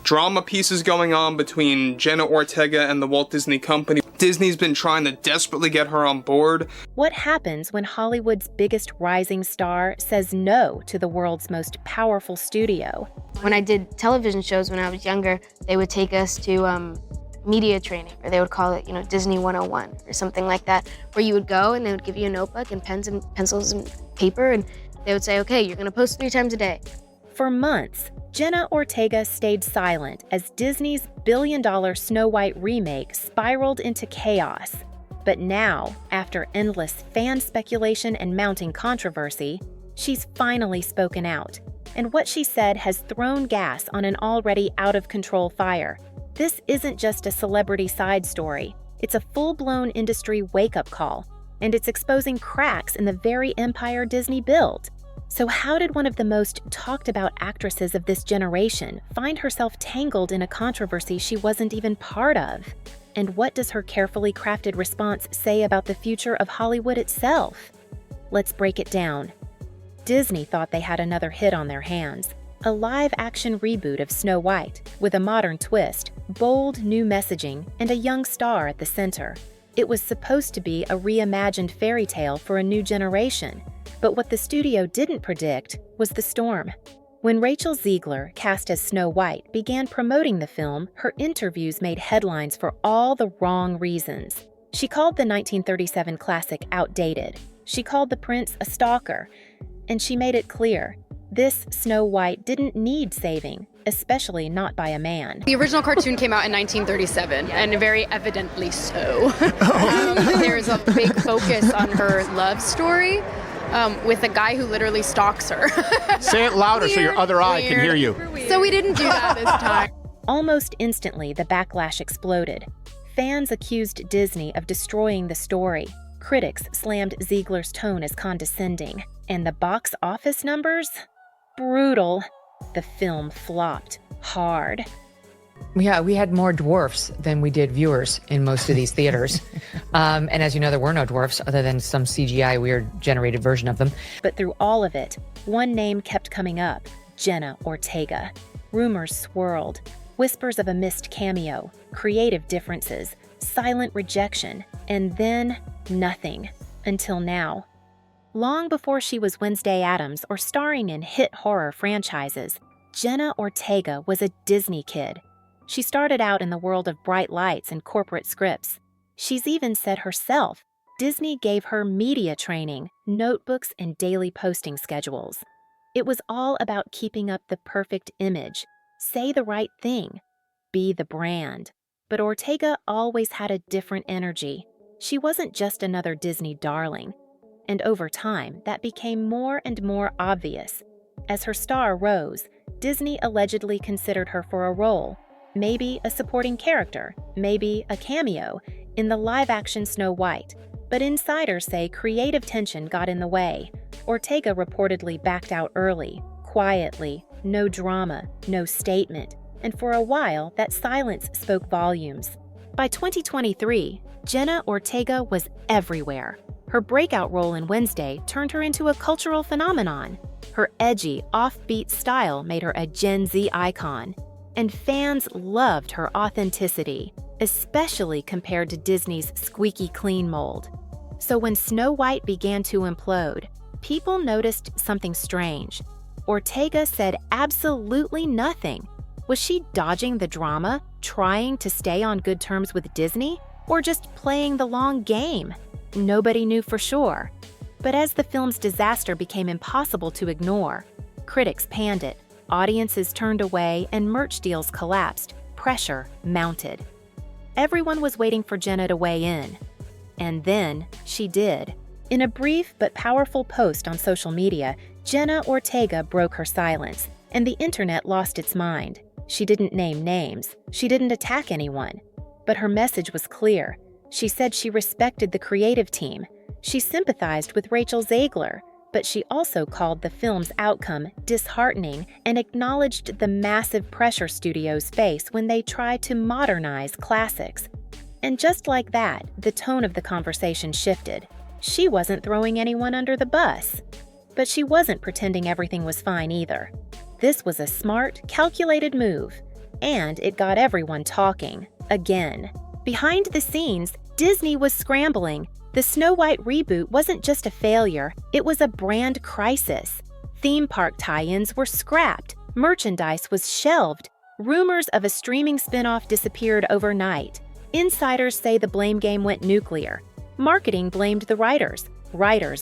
drama pieces going on between Jenna Ortega and the Walt Disney Company. Disney's been trying to desperately get her on board. What happens when Hollywood's biggest rising star says no to the world's most powerful studio? When I did television shows when I was younger, they would take us to media training, or they would call it, Disney 101 or something like that, where you would go and they would give you a notebook and pens and pencils and paper, and they would say, okay, you're gonna post 3 times a day. For months, Jenna Ortega stayed silent as Disney's billion-dollar Snow White remake spiraled into chaos. But now, after endless fan speculation and mounting controversy, she's finally spoken out. And what she said has thrown gas on an already out-of-control fire. This isn't just a celebrity side story. It's a full-blown industry wake-up call, and it's exposing cracks in the very empire Disney built. So how did one of the most talked-about actresses of this generation find herself tangled in a controversy she wasn't even part of? And what does her carefully crafted response say about the future of Hollywood itself? Let's break it down. Disney thought they had another hit on their hands. A live-action reboot of Snow White, with a modern twist, bold new messaging, and a young star at the center. It was supposed to be a reimagined fairy tale for a new generation. But what the studio didn't predict was the storm. When Rachel Zegler, cast as Snow White, began promoting the film, her interviews made headlines for all the wrong reasons. She called the 1937 classic outdated. She called the prince a stalker. And she made it clear, this Snow White didn't need saving, especially not by a man. The original cartoon came out in 1937, and very evidently so. There's a big focus on her love story. With a guy who literally stalks her. Say it louder so your other eye can hear you. So we didn't do that this time. Almost instantly, the backlash exploded. Fans accused Disney of destroying the story. Critics slammed Ziegler's tone as condescending. And the box office numbers? Brutal. The film flopped hard. Yeah, we had more dwarfs than we did viewers in most of these theaters. And as you know, there were no dwarfs other than some CGI weird generated version of them. But through all of it, one name kept coming up, Jenna Ortega. Rumors swirled, whispers of a missed cameo, creative differences, silent rejection, and then nothing, until now. Long before she was Wednesday Addams or starring in hit horror franchises, Jenna Ortega was a Disney kid. She started out in the world of bright lights and corporate scripts. She's even said herself, Disney gave her media training, notebooks, and daily posting schedules. It was all about keeping up the perfect image, say the right thing, be the brand. But Ortega always had a different energy. She wasn't just another Disney darling. And over time, that became more and more obvious. As her star rose, Disney allegedly considered her for a role, maybe a supporting character, maybe a cameo, in the live-action Snow White. But insiders say creative tension got in the way. Ortega reportedly backed out early, quietly, no drama, no statement. And for a while, that silence spoke volumes. By 2023, Jenna Ortega was everywhere. Her breakout role in Wednesday turned her into a cultural phenomenon. Her edgy, offbeat style made her a Gen Z icon. And fans loved her authenticity, especially compared to Disney's squeaky clean mold. So when Snow White began to implode, people noticed something strange. Ortega said absolutely nothing. Was she dodging the drama, trying to stay on good terms with Disney, or just playing the long game? Nobody knew for sure. But as the film's disaster became impossible to ignore, critics panned it. Audiences turned away and merch deals collapsed. Pressure mounted. Everyone was waiting for Jenna to weigh in. And then she did. In a brief but powerful post on social media, Jenna Ortega broke her silence, and the internet lost its mind. She didn't name names. She didn't attack anyone. But her message was clear. She said she respected the creative team. She sympathized with Rachel Zegler. But she also called the film's outcome disheartening and acknowledged the massive pressure studios face when they try to modernize classics. And just like that, the tone of the conversation shifted. She wasn't throwing anyone under the bus. But she wasn't pretending everything was fine either. This was a smart, calculated move. And it got everyone talking, again. Behind the scenes, Disney was scrambling. The Snow White reboot wasn't just a failure, it was a brand crisis. Theme park tie-ins were scrapped, merchandise was shelved, rumors of a streaming spin-off disappeared overnight. Insiders say the blame game went nuclear. Marketing blamed the writers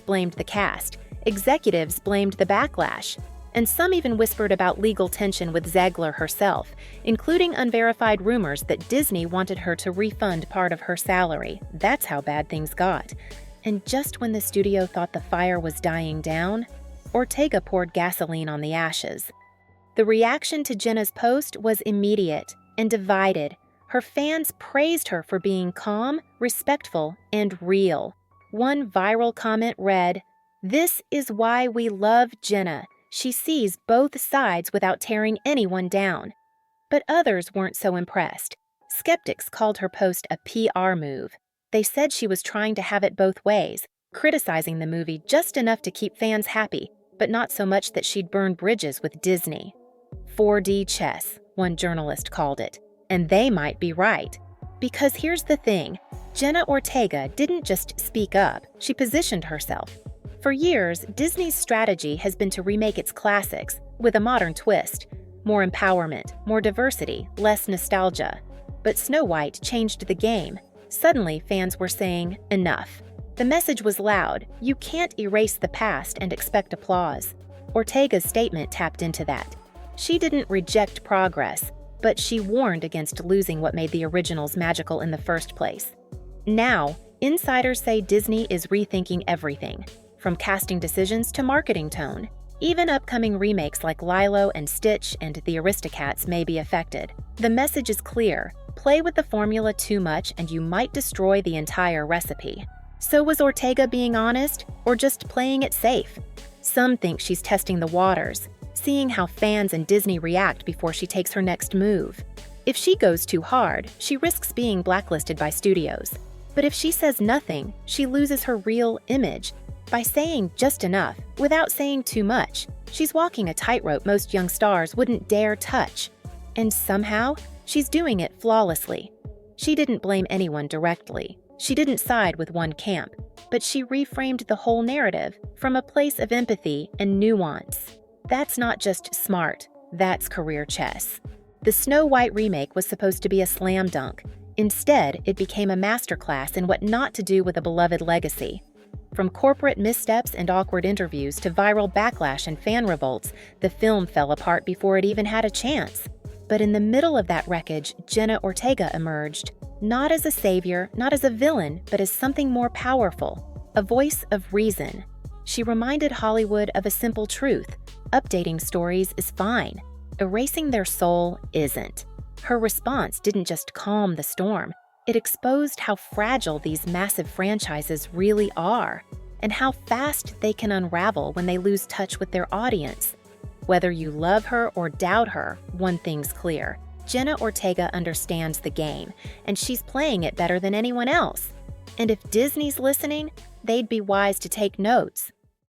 blamed the cast, executives blamed the backlash, and some even whispered about legal tension with Zegler herself, including unverified rumors that Disney wanted her to refund part of her salary. That's how bad things got. And just when the studio thought the fire was dying down, Ortega poured gasoline on the ashes. The reaction to Jenna's post was immediate and divided. Her fans praised her for being calm, respectful, and real. One viral comment read, "This is why we love Jenna. She sees both sides without tearing anyone down." But others weren't so impressed. Skeptics called her post a PR move. They said she was trying to have it both ways, criticizing the movie just enough to keep fans happy, but not so much that she'd burn bridges with Disney. 4D chess, one journalist called it. And they might be right. Because here's the thing, Jenna Ortega didn't just speak up, she positioned herself. For years, Disney's strategy has been to remake its classics with a modern twist. More empowerment, more diversity, less nostalgia. But Snow White changed the game. Suddenly, fans were saying, enough. The message was loud. You can't erase the past and expect applause. Ortega's statement tapped into that. She didn't reject progress, but she warned against losing what made the originals magical in the first place. Now, insiders say Disney is rethinking everything, from casting decisions to marketing tone. Even upcoming remakes like Lilo and Stitch and the Aristocats may be affected. The message is clear. Play with the formula too much and you might destroy the entire recipe. So was Ortega being honest, or just playing it safe? Some think she's testing the waters, seeing how fans and Disney react before she takes her next move. If she goes too hard, she risks being blacklisted by studios. But if she says nothing, she loses her real image. By saying just enough, without saying too much, she's walking a tightrope most young stars wouldn't dare touch. And somehow, she's doing it flawlessly. She didn't blame anyone directly. She didn't side with one camp, but she reframed the whole narrative from a place of empathy and nuance. That's not just smart, that's career chess. The Snow White remake was supposed to be a slam dunk. Instead, it became a masterclass in what not to do with a beloved legacy. From corporate missteps and awkward interviews to viral backlash and fan revolts, the film fell apart before it even had a chance. But in the middle of that wreckage, Jenna Ortega emerged, not as a savior, not as a villain, but as something more powerful, a voice of reason. She reminded Hollywood of a simple truth: updating stories is fine. Erasing their soul isn't. Her response didn't just calm the storm, it exposed how fragile these massive franchises really are, and how fast they can unravel when they lose touch with their audience. Whether you love her or doubt her, one thing's clear. Jenna Ortega understands the game, and she's playing it better than anyone else. And if Disney's listening, they'd be wise to take notes.